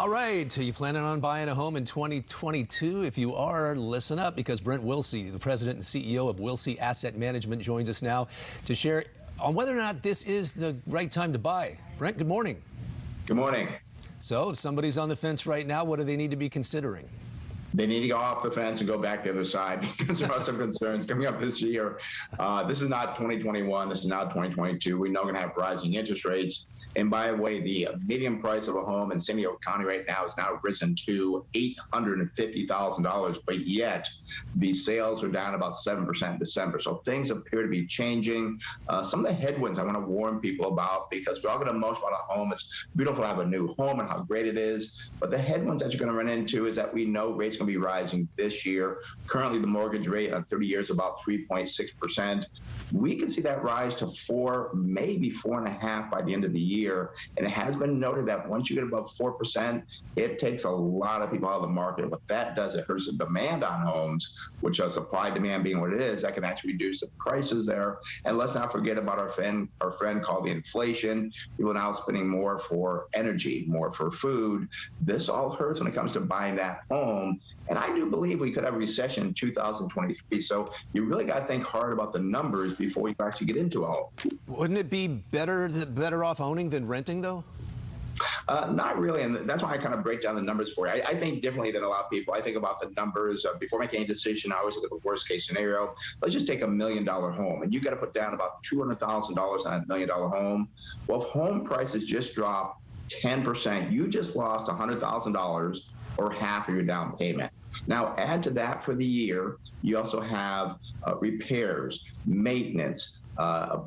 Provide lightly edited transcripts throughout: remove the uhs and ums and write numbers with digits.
All right, are you planning on buying a home in 2022? If you are, listen up, because Brent Wilsey, the president and CEO of Wilsey Asset Management, joins us now to share on whether or not this is the right time to buy. Brent, good morning. Good morning. So if somebody's on the fence right now, what do they need to be considering? They need to go off the fence and go back the other side because there are some concerns coming up this year. This is not 2021. This is now 2022. We know we're going to have rising interest rates. And by the way, the median price of a home in San Diego County right now has now risen to $850,000. But yet, the sales are down about 7% in December. So things appear to be changing. Some of the headwinds I want to warn people about, because we're all going to emotion about a home. It's beautiful to have a new home and how great it is. But the headwinds that you're going to run into is that we know rates going to be rising this year. Currently, the mortgage rate on 30 years is about 3.6%. We can see that rise to 4, maybe 4.5 by the end of the year. And it has been noted that once you get above 4%, it takes a lot of people out of the market. What that does, it hurts the demand on homes, which supply demand being what it is, that can actually reduce the prices there. And let's not forget about our friend called the inflation. People are now spending more for energy, more for food. This all hurts when it comes to buying that home. And I do believe we could have a recession in 2023. So you really got to think hard about the numbers before you actually get into a home. Wouldn't it be better off owning than renting, though? Not really, and that's why I kind of break down the numbers for you. I think differently than a lot of people. I think about the numbers. Before making any decision, I always look at the worst case scenario. Let's just take $1 million home, and you got to put down about $200,000 on a $1 million home. Well, if home prices just drop 10%, you just lost $100,000 or half of your down payment. Now, add to that for the year, you also have repairs, maintenance,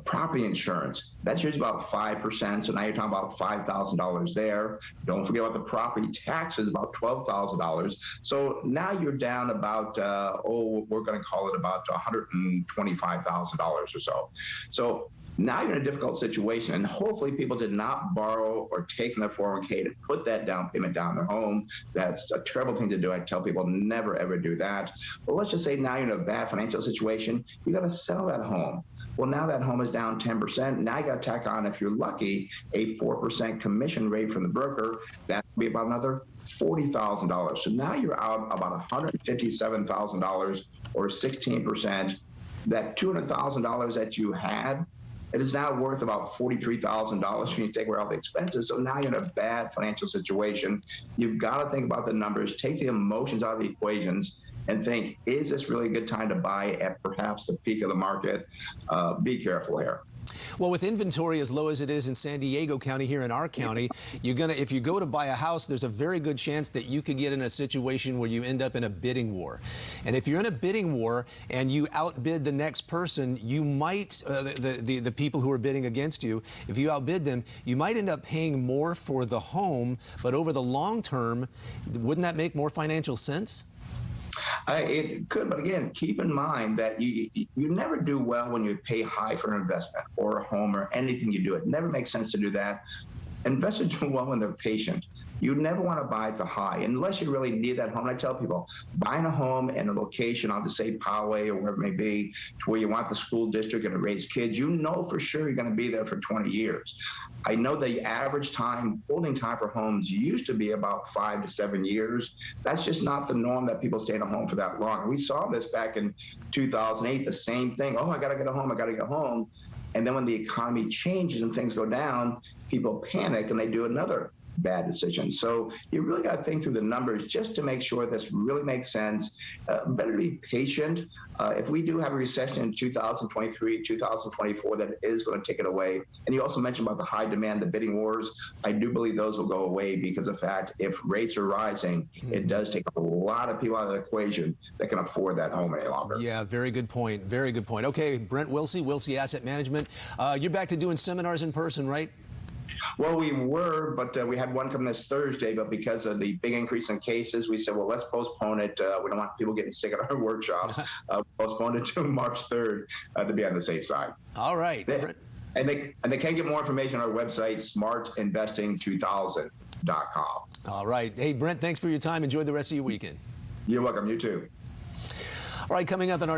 property insurance. That's usually about 5%. So now you're talking about $5,000 there. Don't forget about the property taxes, about $12,000. So now you're down about, we're going to call it about $125,000 or so. So now you're in a difficult situation, and hopefully people did not borrow or take an 401k to put that down payment down their home. That's a terrible thing to do. I tell people never, ever do that. But let's just say now you're in a bad financial situation. You got to sell that home. Well, now that home is down 10%. Now you got to tack on, if you're lucky, a 4% commission rate from the broker. That would be about another $40,000. So now you're out about $157,000 or 16%. That $200,000 that you had, it is now worth about $43,000 when you take away all the expenses. So now you're in a bad financial situation. You've got to think about the numbers, take the emotions out of the equations, and think, is this really a good time to buy at perhaps the peak of the market? Be careful here. Well, with inventory as low as it is in San Diego County, here in our county, if you go to buy a house, there's a very good chance that you could get in a situation where you end up in a bidding war. And if you're in a bidding war and you outbid the next person, you might, the people who are bidding against you, if you outbid them, you might end up paying more for the home. But over the long term, wouldn't that make more financial sense? It could, but again, keep in mind that you never do well when you pay high for an investment or a home or anything you do. It never makes sense to do that. Investors do well when they're patient. You never want to buy at the high unless you really need that home. And I tell people, buying a home in a location, I'll just say Poway or wherever it may be, to where you want the school district and to raise kids, you know for sure you're going to be there for 20 years. I know the average holding time for homes used to be about 5 to 7 years. That's just not the norm that people stay in a home for that long. We saw this back in 2008, the same thing. Oh, I got to get a home. I got to get home. And then when the economy changes and things go down, people panic and they do another bad decision. So you really got to think through the numbers just to make sure this really makes sense. Better to be patient. If we do have a recession in 2023, 2024, that is going to take it away. And you also mentioned about the high demand, the bidding wars. I do believe those will go away because of the fact if rates are rising, it does take a lot of people out of the equation that can afford that home any longer. Yeah, very good point. Very good point. Okay, Brent Wilsey, Wilsey Asset Management. You're back to doing seminars in person, right? Well, we were, but we had one come this Thursday, but because of the big increase in cases, we said, well, let's postpone it. We don't want people getting sick at our workshops. Postponed it to March 3rd to be on the safe side. All right. And they can get more information on our website, smartinvesting2000.com. All right. Hey, Brent, thanks for your time. Enjoy the rest of your weekend. You're welcome. You too. All right, coming up in our